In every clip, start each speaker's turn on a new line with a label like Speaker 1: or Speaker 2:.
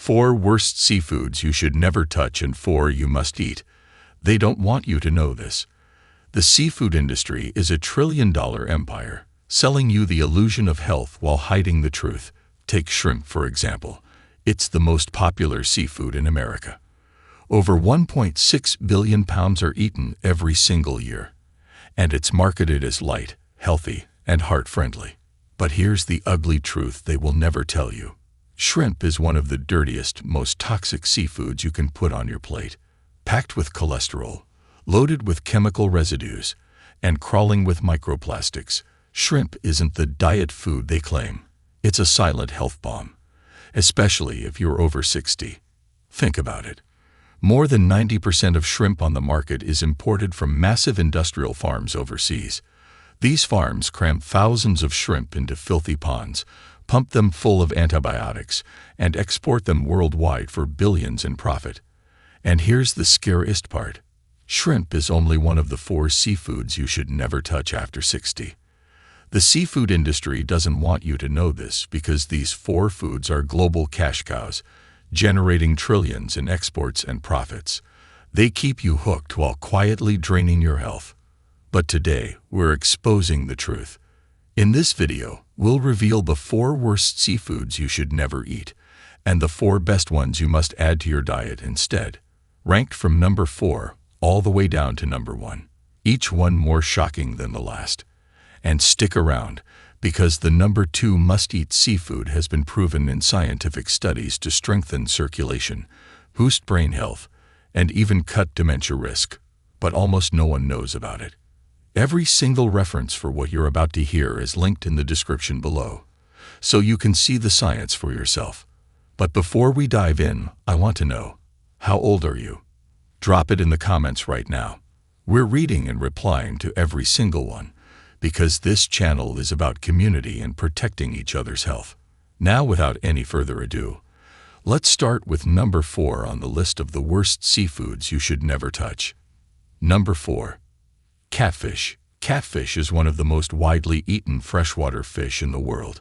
Speaker 1: 4 worst seafoods you should never touch and 4 you must eat. They don't want you to know this. The seafood industry is a trillion-dollar empire, selling you the illusion of health while hiding the truth. Take shrimp, for example. It's the most popular seafood in America. Over 1.6 billion pounds are eaten every single year, and it's marketed as light, healthy, and heart-friendly. But here's the ugly truth they will never tell you. Shrimp is one of the dirtiest, most toxic seafoods you can put on your plate. Packed with cholesterol, loaded with chemical residues, and crawling with microplastics, shrimp isn't the diet food they claim. It's a silent health bomb, especially if you're over 60. Think about it. More than 90% of shrimp on the market is imported from massive industrial farms overseas. These farms cram thousands of shrimp into filthy ponds, pump them full of antibiotics, and export them worldwide for billions in profit. And here's the scariest part. Shrimp is only one of the 4 seafoods you should never touch after 60. The seafood industry doesn't want you to know this because these 4 foods are global cash cows, generating trillions in exports and profits. They keep you hooked while quietly draining your health. But today, we're exposing the truth. In this video, we'll reveal the 4 worst seafoods you should never eat, and the 4 best ones you must add to your diet instead, ranked from number 4 all the way down to number 1, each one more shocking than the last. And stick around, because the number 2 must-eat seafood has been proven in scientific studies to strengthen circulation, boost brain health, and even cut dementia risk. But almost no one knows about it. Every single reference for what you're about to hear is linked in the description below, so you can see the science for yourself. But before we dive in, I want to know, how old are you? Drop it in the comments right now. We're reading and replying to every single one, because this channel is about community and protecting each other's health. Now, without any further ado, let's start with number 4 on the list of the worst seafoods you should never touch. Number 4. Catfish. Catfish is one of the most widely eaten freshwater fish in the world.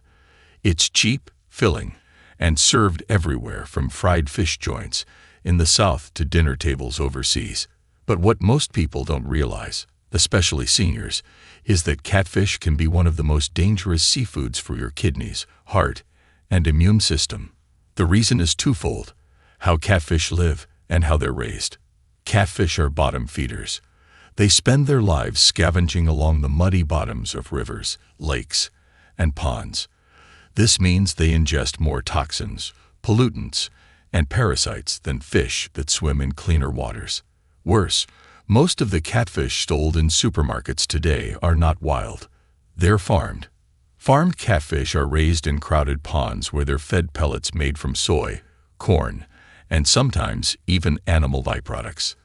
Speaker 1: It's cheap, filling, and served everywhere from fried fish joints in the South to dinner tables overseas. But what most people don't realize, especially seniors, is that catfish can be one of the most dangerous seafoods for your kidneys, heart, and immune system. The reason is twofold: how catfish live and how they're raised. Catfish are bottom feeders. They spend their lives scavenging along the muddy bottoms of rivers, lakes, and ponds. This means they ingest more toxins, pollutants, and parasites than fish that swim in cleaner waters. Worse, most of the catfish sold in supermarkets today are not wild. They're farmed. Farmed catfish are raised in crowded ponds where they're fed pellets made from soy, corn, and sometimes even animal byproducts.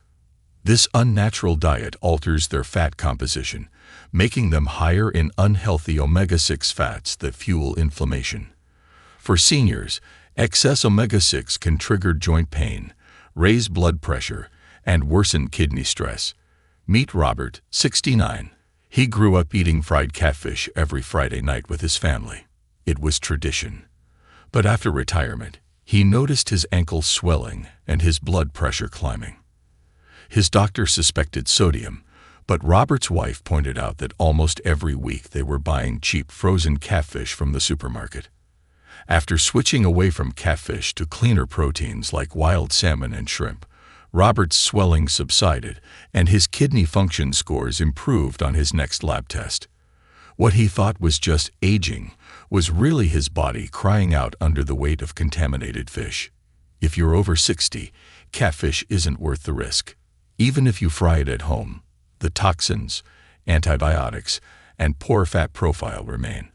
Speaker 1: This unnatural diet alters their fat composition, making them higher in unhealthy omega-6 fats that fuel inflammation. For seniors, excess omega-6 can trigger joint pain, raise blood pressure, and worsen kidney stress. Meet Robert, 69. He grew up eating fried catfish every Friday night with his family. It was tradition. But after retirement, he noticed his ankles swelling and his blood pressure climbing. His doctor suspected sodium, but Robert's wife pointed out that almost every week they were buying cheap frozen catfish from the supermarket. After switching away from catfish to cleaner proteins like wild salmon and shrimp, Robert's swelling subsided and his kidney function scores improved on his next lab test. What he thought was just aging was really his body crying out under the weight of contaminated fish. If you're over 60, catfish isn't worth the risk. Even if you fry it at home, the toxins, antibiotics, and poor fat profile remain.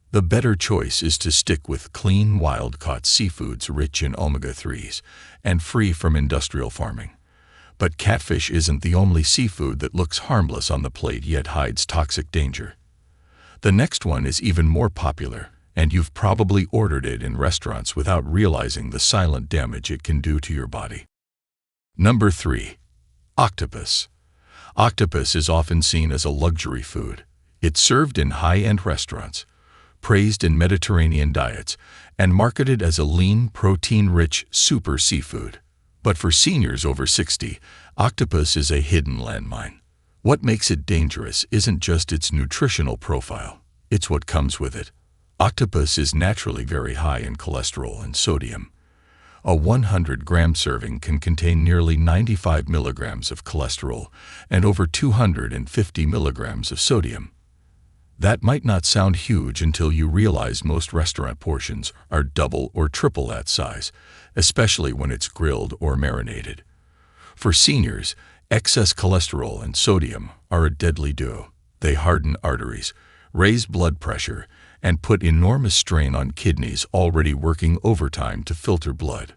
Speaker 1: The better choice is to stick with clean, wild-caught seafoods rich in omega-3s and free from industrial farming. But catfish isn't the only seafood that looks harmless on the plate yet hides toxic danger. The next one is even more popular, and you've probably ordered it in restaurants without realizing the silent damage it can do to your body. Number 3. Octopus. Octopus is often seen as a luxury food. It's served in high-end restaurants, praised in Mediterranean diets, and marketed as a lean, protein-rich super seafood. But for seniors over 60, octopus is a hidden landmine. What makes it dangerous isn't just its nutritional profile, it's what comes with it. Octopus is naturally very high in cholesterol and sodium. A 100-gram serving can contain nearly 95 milligrams of cholesterol and over 250 milligrams of sodium. That might not sound huge until you realize most restaurant portions are double or triple that size, especially when it's grilled or marinated. For seniors, excess cholesterol and sodium are a deadly duo. They harden arteries, raise blood pressure, and put enormous strain on kidneys already working overtime to filter blood.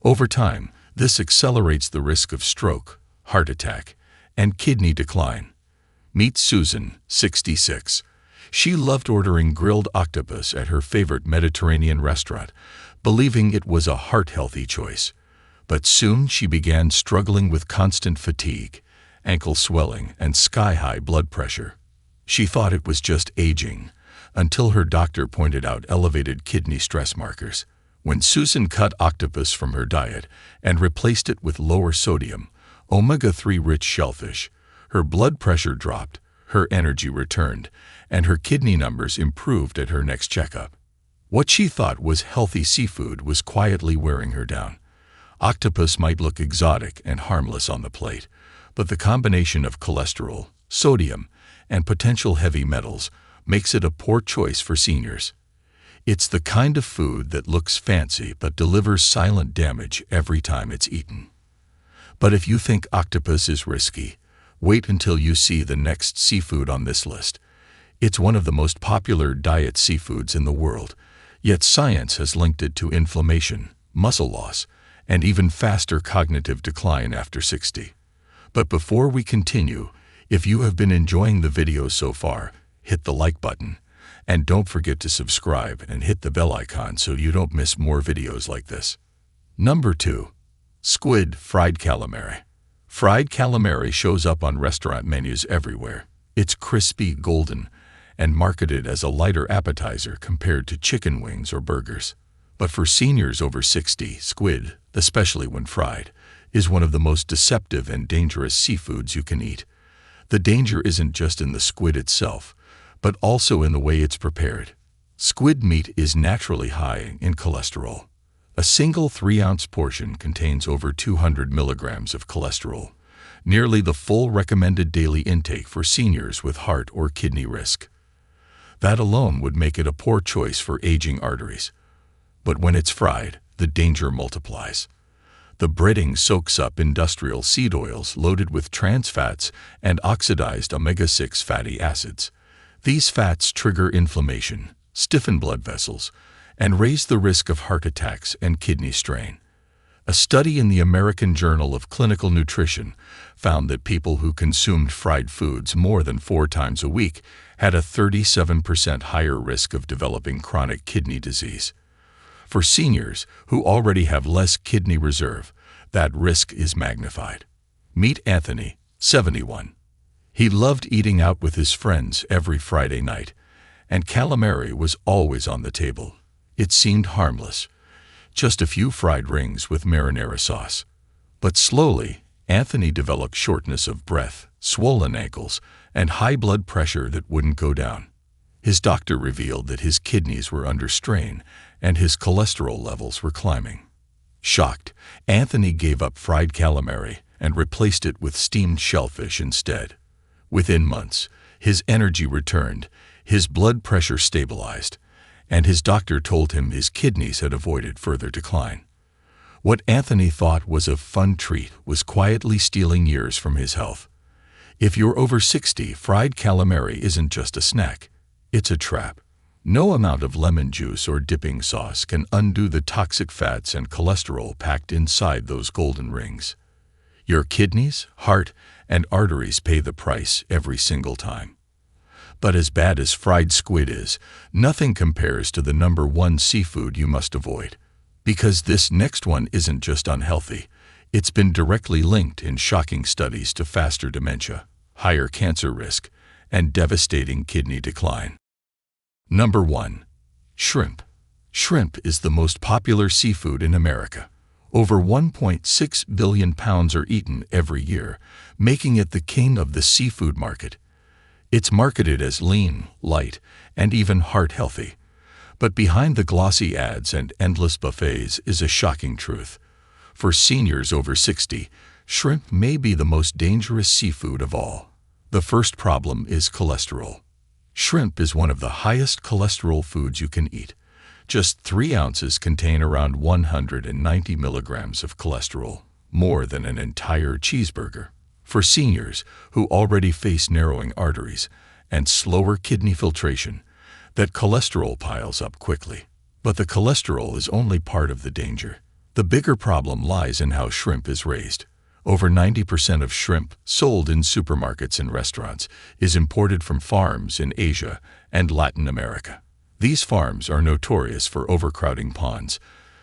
Speaker 1: Over time, this accelerates the risk of stroke, heart attack, and kidney decline. Meet Susan, 66. She loved ordering grilled octopus at her favorite Mediterranean restaurant, believing it was a heart-healthy choice. But soon she began struggling with constant fatigue, ankle swelling, and sky-high blood pressure. She thought it was just aging, until her doctor pointed out elevated kidney stress markers. When Susan cut octopus from her diet and replaced it with lower sodium, omega-3 rich shellfish, her blood pressure dropped, her energy returned, and her kidney numbers improved at her next checkup. What she thought was healthy seafood was quietly wearing her down. Octopus might look exotic and harmless on the plate, but the combination of cholesterol, sodium, and potential heavy metals makes it a poor choice for seniors. It's the kind of food that looks fancy but delivers silent damage every time it's eaten. But if you think octopus is risky, wait until you see the next seafood on this list. It's one of the most popular diet seafoods in the world, yet science has linked it to inflammation, muscle loss, and even faster cognitive decline after 60. But before we continue, if you have been enjoying the video so far, hit the like button, and don't forget to subscribe and hit the bell icon so you don't miss more videos like this. Number 2. Squid fried calamari. Fried calamari shows up on restaurant menus everywhere. It's crispy, golden, and marketed as a lighter appetizer compared to chicken wings or burgers. But for seniors over 60, squid, especially when fried, is one of the most deceptive and dangerous seafoods you can eat. The danger isn't just in the squid itself, but also in the way it's prepared. Squid meat is naturally high in cholesterol. A single 3-ounce portion contains over 200 milligrams of cholesterol, nearly the full recommended daily intake for seniors with heart or kidney risk. That alone would make it a poor choice for aging arteries. But when it's fried, the danger multiplies. The breading soaks up industrial seed oils loaded with trans fats and oxidized omega-6 fatty acids. These fats trigger inflammation, stiffen blood vessels, and raise the risk of heart attacks and kidney strain. A study in the American Journal of Clinical Nutrition found that people who consumed fried foods more than 4 times a week had a 37% higher risk of developing chronic kidney disease. For seniors who already have less kidney reserve, that risk is magnified. Meet Anthony, 71. He loved eating out with his friends every Friday night, and calamari was always on the table. It seemed harmless, just a few fried rings with marinara sauce. But slowly, Anthony developed shortness of breath, swollen ankles, and high blood pressure that wouldn't go down. His doctor revealed that his kidneys were under strain and his cholesterol levels were climbing. Shocked, Anthony gave up fried calamari and replaced it with steamed shellfish instead. Within months, his energy returned, his blood pressure stabilized, and his doctor told him his kidneys had avoided further decline. What Anthony thought was a fun treat was quietly stealing years from his health. If you're over 60, fried calamari isn't just a snack, it's a trap. No amount of lemon juice or dipping sauce can undo the toxic fats and cholesterol packed inside those golden rings. Your kidneys, heart, and arteries pay the price every single time. But as bad as fried squid is, nothing compares to the number 1 seafood you must avoid. Because this next one isn't just unhealthy, it's been directly linked in shocking studies to faster dementia, higher cancer risk, and devastating kidney decline. Number 1. Shrimp. Shrimp is the most popular seafood in America. Over 1.6 billion pounds are eaten every year, making it the king of the seafood market. It's marketed as lean, light, and even heart-healthy. But behind the glossy ads and endless buffets is a shocking truth. For seniors over 60, shrimp may be the most dangerous seafood of all. The first problem is cholesterol. Shrimp is one of the highest cholesterol foods you can eat. Just 3 ounces contain around 190 milligrams of cholesterol, more than an entire cheeseburger. For seniors who already face narrowing arteries and slower kidney filtration, that cholesterol piles up quickly. But the cholesterol is only part of the danger. The bigger problem lies in how shrimp is raised. Over 90% of shrimp sold in supermarkets and restaurants is imported from farms in Asia and Latin America. These farms are notorious for overcrowding ponds,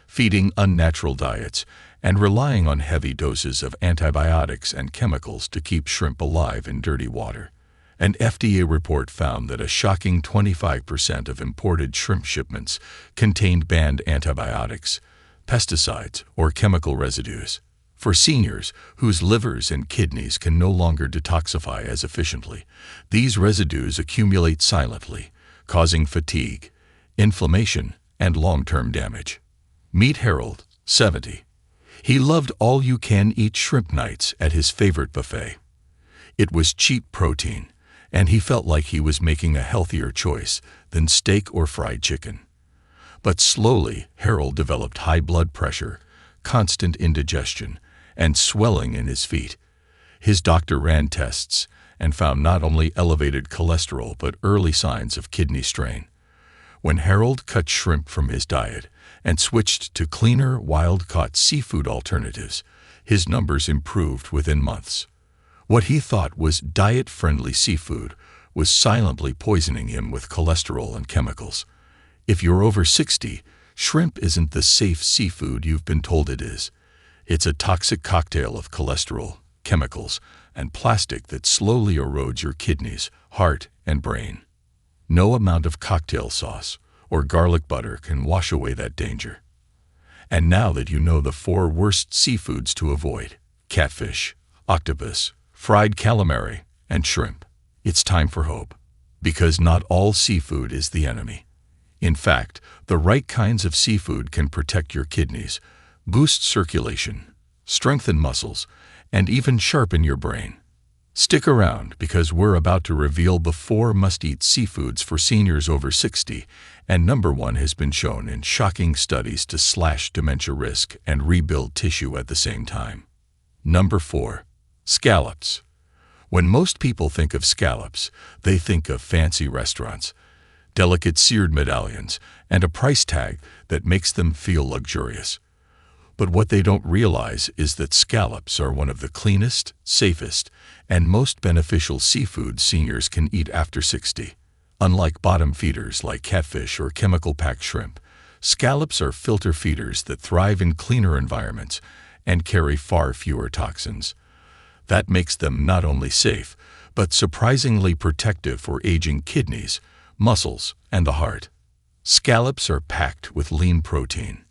Speaker 1: feeding unnatural diets, and relying on heavy doses of antibiotics and chemicals to keep shrimp alive in dirty water. An FDA report found that a shocking 25% of imported shrimp shipments contained banned antibiotics, pesticides, or chemical residues. For seniors whose livers and kidneys can no longer detoxify as efficiently, these residues accumulate silently, causing fatigue, inflammation, and long-term damage. Meet Harold, 70. He loved all-you-can-eat shrimp nights at his favorite buffet. It was cheap protein, and he felt like he was making a healthier choice than steak or fried chicken. But slowly, Harold developed high blood pressure, constant indigestion, and swelling in his feet. His doctor ran tests and found not only elevated cholesterol but early signs of kidney strain. When Harold cut shrimp from his diet and switched to cleaner, wild-caught seafood alternatives, his numbers improved within months. What he thought was diet-friendly seafood was silently poisoning him with cholesterol and chemicals. If you're over 60, shrimp isn't the safe seafood you've been told it is. It's a toxic cocktail of cholesterol, chemicals, and plastic that slowly erodes your kidneys, heart, and brain. No amount of cocktail sauce or garlic butter can wash away that danger. And now that you know the 4 worst seafoods to avoid: catfish, octopus, fried calamari, and shrimp, it's time for hope. Because not all seafood is the enemy. In fact, the right kinds of seafood can protect your kidneys, boost circulation, strengthen muscles, and even sharpen your brain. Stick around because we're about to reveal the 4 must-eat seafoods for seniors over 60, and number 1 has been shown in shocking studies to slash dementia risk and rebuild tissue at the same time. Number 4. Scallops. When most people think of scallops, they think of fancy restaurants, delicate seared medallions, and a price tag that makes them feel luxurious. But what they don't realize is that scallops are one of the cleanest, safest, and most beneficial seafoods seniors can eat after 60. Unlike bottom feeders like catfish or chemical-packed shrimp, scallops are filter feeders that thrive in cleaner environments and carry far fewer toxins. That makes them not only safe, but surprisingly protective for aging kidneys, muscles, and the heart. Scallops are packed with lean protein.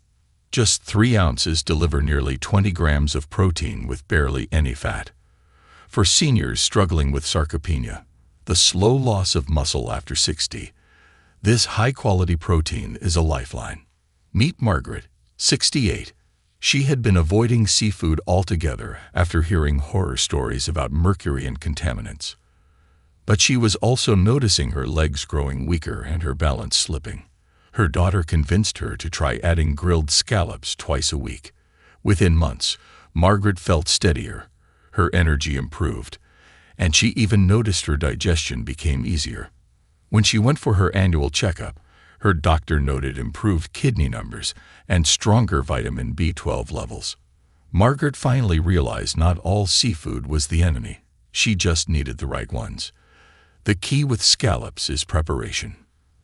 Speaker 1: Just 3 ounces deliver nearly 20 grams of protein with barely any fat. For seniors struggling with sarcopenia, the slow loss of muscle after 60, this high-quality protein is a lifeline. Meet Margaret, 68. She had been avoiding seafood altogether after hearing horror stories about mercury and contaminants. But she was also noticing her legs growing weaker and her balance slipping. Her daughter convinced her to try adding grilled scallops twice a week. Within months, Margaret felt steadier, her energy improved, and she even noticed her digestion became easier. When she went for her annual checkup, her doctor noted improved kidney numbers and stronger vitamin B12 levels. Margaret finally realized not all seafood was the enemy. She just needed the right ones. The key with scallops is preparation.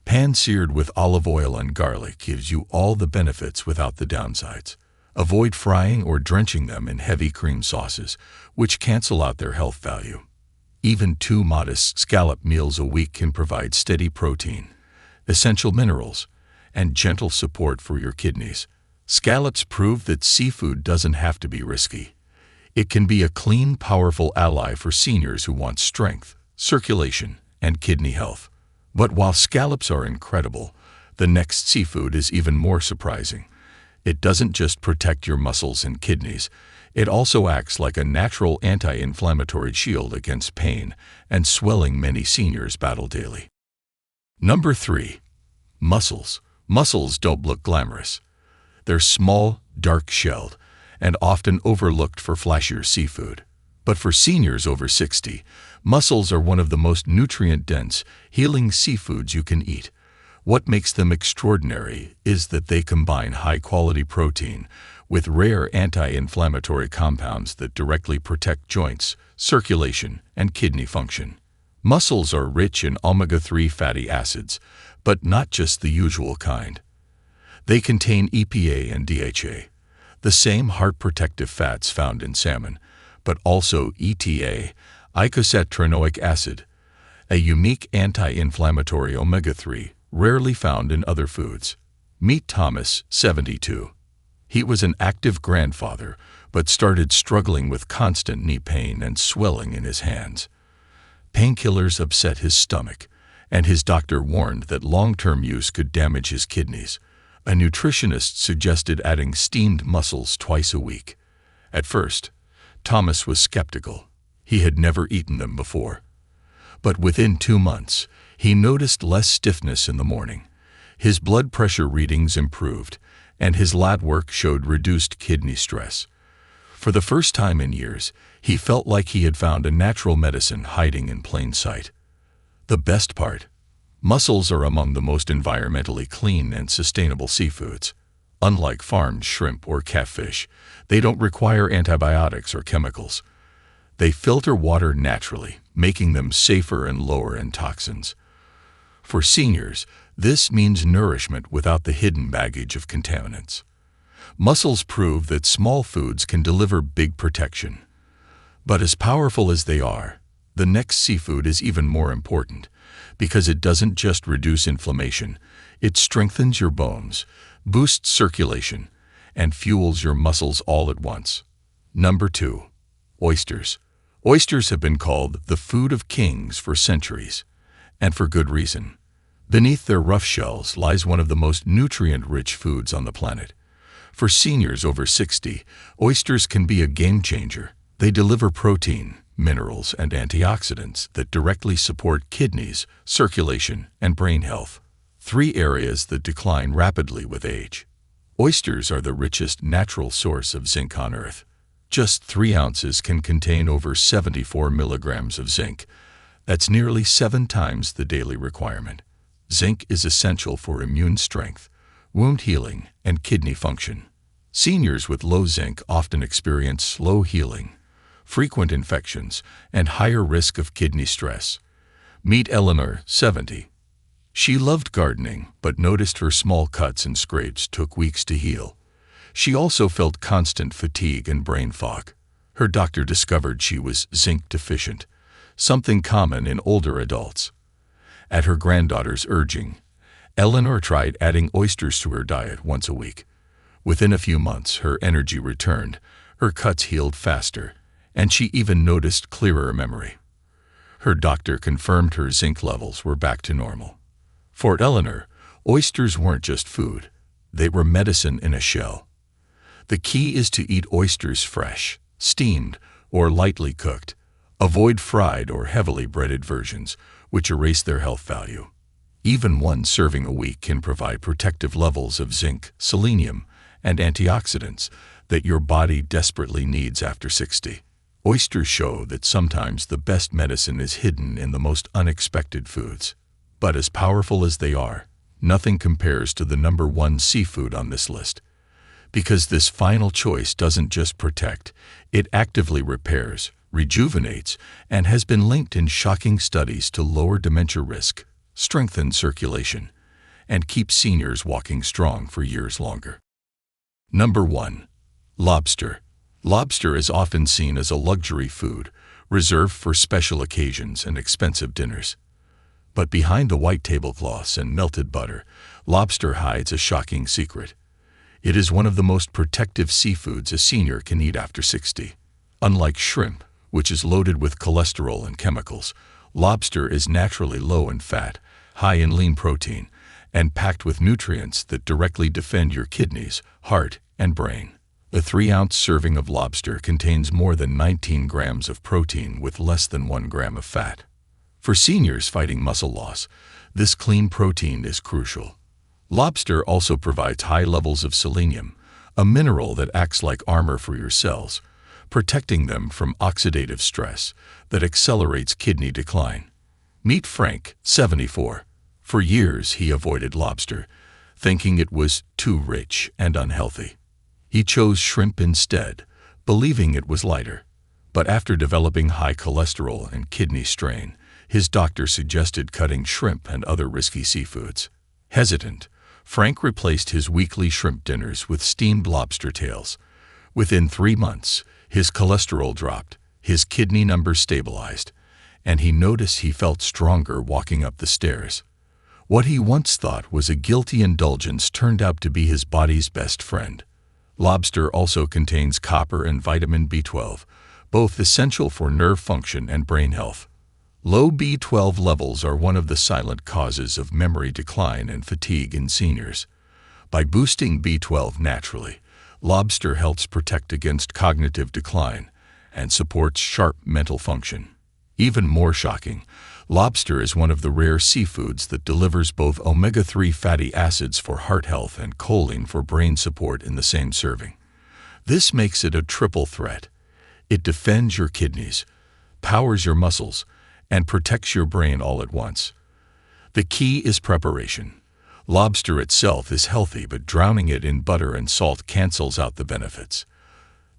Speaker 1: Pan-seared with olive oil and garlic gives you all the benefits without the downsides. Avoid frying or drenching them in heavy cream sauces, which cancel out their health value. Even 2 modest scallop meals a week can provide steady protein, essential minerals, and gentle support for your kidneys. Scallops prove that seafood doesn't have to be risky. It can be a clean, powerful ally for seniors who want strength, circulation, and kidney health. But while scallops are incredible, the next seafood is even more surprising. It doesn't just protect your muscles and kidneys, it also acts like a natural anti-inflammatory shield against pain and swelling many seniors battle daily. Number 3. Mussels. Mussels don't look glamorous. They're small, dark-shelled, and often overlooked for flashier seafood. But for seniors over 60, mussels are one of the most nutrient-dense, healing seafoods you can eat. What makes them extraordinary is that they combine high-quality protein with rare anti-inflammatory compounds that directly protect joints, circulation, and kidney function. Mussels are rich in omega-3 fatty acids, but not just the usual kind. They contain EPA and DHA, the same heart-protective fats found in salmon, but also ETA, eicosapentaenoic acid, a unique anti-inflammatory omega-3 rarely found in other foods. Meet Thomas, 72. He was an active grandfather, but started struggling with constant knee pain and swelling in his hands. Painkillers upset his stomach, and his doctor warned that long-term use could damage his kidneys. A nutritionist suggested adding steamed mussels twice a week. At first, Thomas was skeptical. He had never eaten them before. But within 2 months, he noticed less stiffness in the morning. His blood pressure readings improved, and his lab work showed reduced kidney stress. For the first time in years, he felt like he had found a natural medicine hiding in plain sight. The best part: mussels are among the most environmentally clean and sustainable seafoods. Unlike farmed shrimp or catfish, they don't require antibiotics or chemicals. They filter water naturally, making them safer and lower in toxins. For seniors, this means nourishment without the hidden baggage of contaminants. Mussels prove that small foods can deliver big protection. But as powerful as they are, the next seafood is even more important, because it doesn't just reduce inflammation, it strengthens your bones, boosts circulation, and fuels your muscles all at once. Number 2. Oysters. Oysters have been called the food of kings for centuries, and for good reason. Beneath their rough shells lies one of the most nutrient-rich foods on the planet. For seniors over 60, oysters can be a game-changer. They deliver protein, minerals, and antioxidants that directly support kidneys, circulation, and brain health, 3 areas that decline rapidly with age. Oysters are the richest natural source of zinc on Earth. Just 3 ounces can contain over 74 milligrams of zinc. That's nearly 7 times the daily requirement. Zinc is essential for immune strength, wound healing, and kidney function. Seniors with low zinc often experience slow healing, frequent infections, and higher risk of kidney stress. Meet Eleanor, 70. She loved gardening, but noticed her small cuts and scrapes took weeks to heal. She also felt constant fatigue and brain fog. Her doctor discovered she was zinc deficient, something common in older adults. At her granddaughter's urging, Eleanor tried adding oysters to her diet once a week. Within a few months, her energy returned, her cuts healed faster, and she even noticed clearer memory. Her doctor confirmed her zinc levels were back to normal. For Eleanor, oysters weren't just food. They were medicine in a shell. The key is to eat oysters fresh, steamed, or lightly cooked. Avoid fried or heavily breaded versions, which erase their health value. Even 1 serving a week can provide protective levels of zinc, selenium, and antioxidants that your body desperately needs after 60. Oysters show that sometimes the best medicine is hidden in the most unexpected foods. But as powerful as they are, nothing compares to the number 1 seafood on this list. Because this final choice doesn't just protect, it actively repairs, rejuvenates, and has been linked in shocking studies to lower dementia risk, strengthen circulation, and keep seniors walking strong for years longer. Number 1. Lobster. Lobster is often seen as a luxury food, reserved for special occasions and expensive dinners. But behind the white tablecloths and melted butter, lobster hides a shocking secret. It is one of the most protective seafoods a senior can eat after 60. Unlike shrimp, which is loaded with cholesterol and chemicals, lobster is naturally low in fat, high in lean protein, and packed with nutrients that directly defend your kidneys, heart, and brain. A 3-ounce serving of lobster contains more than 19 grams of protein with less than 1 gram of fat. For seniors fighting muscle loss, this clean protein is crucial. Lobster also provides high levels of selenium, a mineral that acts like armor for your cells, protecting them from oxidative stress that accelerates kidney decline. Meet Frank, 74. For years he avoided lobster, thinking it was too rich and unhealthy. He chose shrimp instead, believing it was lighter. But after developing high cholesterol and kidney strain, his doctor suggested cutting shrimp and other risky seafoods. Hesitant, Frank replaced his weekly shrimp dinners with steamed lobster tails. Within 3 months, his cholesterol dropped, his kidney numbers stabilized, and he noticed he felt stronger walking up the stairs. What he once thought was a guilty indulgence turned out to be his body's best friend. Lobster also contains copper and vitamin B12, both essential for nerve function and brain health. Low B12 levels are one of the silent causes of memory decline and fatigue in seniors. By boosting B12 naturally, lobster helps protect against cognitive decline and supports sharp mental function. Even more shocking, lobster is one of the rare seafoods that delivers both omega-3 fatty acids for heart health and choline for brain support in the same serving. This makes it a triple threat. It defends your kidneys, powers your muscles, and protects your brain all at once. The key is preparation. Lobster itself is healthy, but drowning it in butter and salt cancels out the benefits.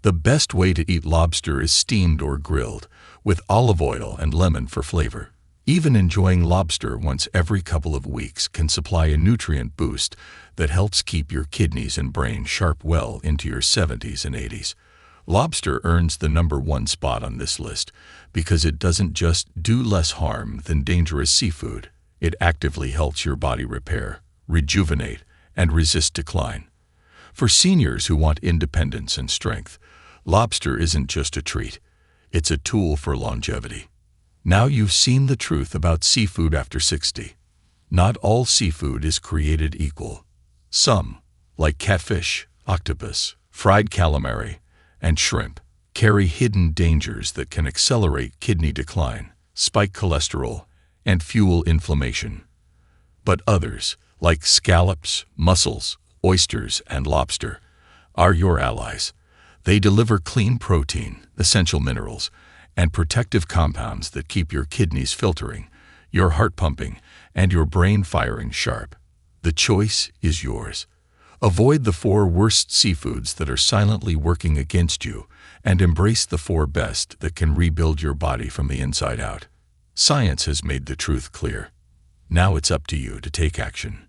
Speaker 1: The best way to eat lobster is steamed or grilled, with olive oil and lemon for flavor. Even enjoying lobster once every couple of weeks can supply a nutrient boost that helps keep your kidneys and brain sharp well into your 70s and 80s. Lobster earns the #1 spot on this list because it doesn't just do less harm than dangerous seafood. It actively helps your body repair, rejuvenate, and resist decline. For seniors who want independence and strength, lobster isn't just a treat. It's a tool for longevity. Now you've seen the truth about seafood after 60. Not all seafood is created equal. Some, like catfish, octopus, fried calamari, and shrimp, carry hidden dangers that can accelerate kidney decline, spike cholesterol, and fuel inflammation. But others, like scallops, mussels, oysters, and lobster, are your allies. They deliver clean protein, essential minerals, and protective compounds that keep your kidneys filtering, your heart pumping, and your brain firing sharp. The choice is yours. Avoid the 4 worst seafoods that are silently working against you and embrace the 4 best that can rebuild your body from the inside out. Science has made the truth clear. Now it's up to you to take action.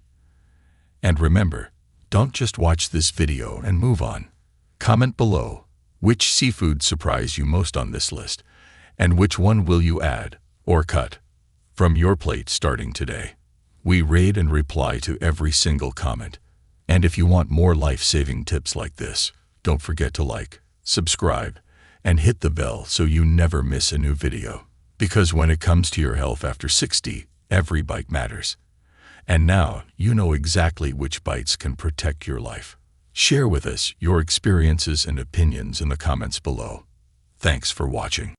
Speaker 1: And remember, don't just watch this video and move on. Comment below, which seafood surprised you most on this list, and which one will you add or cut from your plate starting today. We read and reply to every single comment. And if you want more life-saving tips like this, don't forget to like, subscribe, and hit the bell so you never miss a new video. Because when it comes to your health after 60, every bite matters. And now you know exactly which bites can protect your life. Share with us your experiences and opinions in the comments below. Thanks for watching.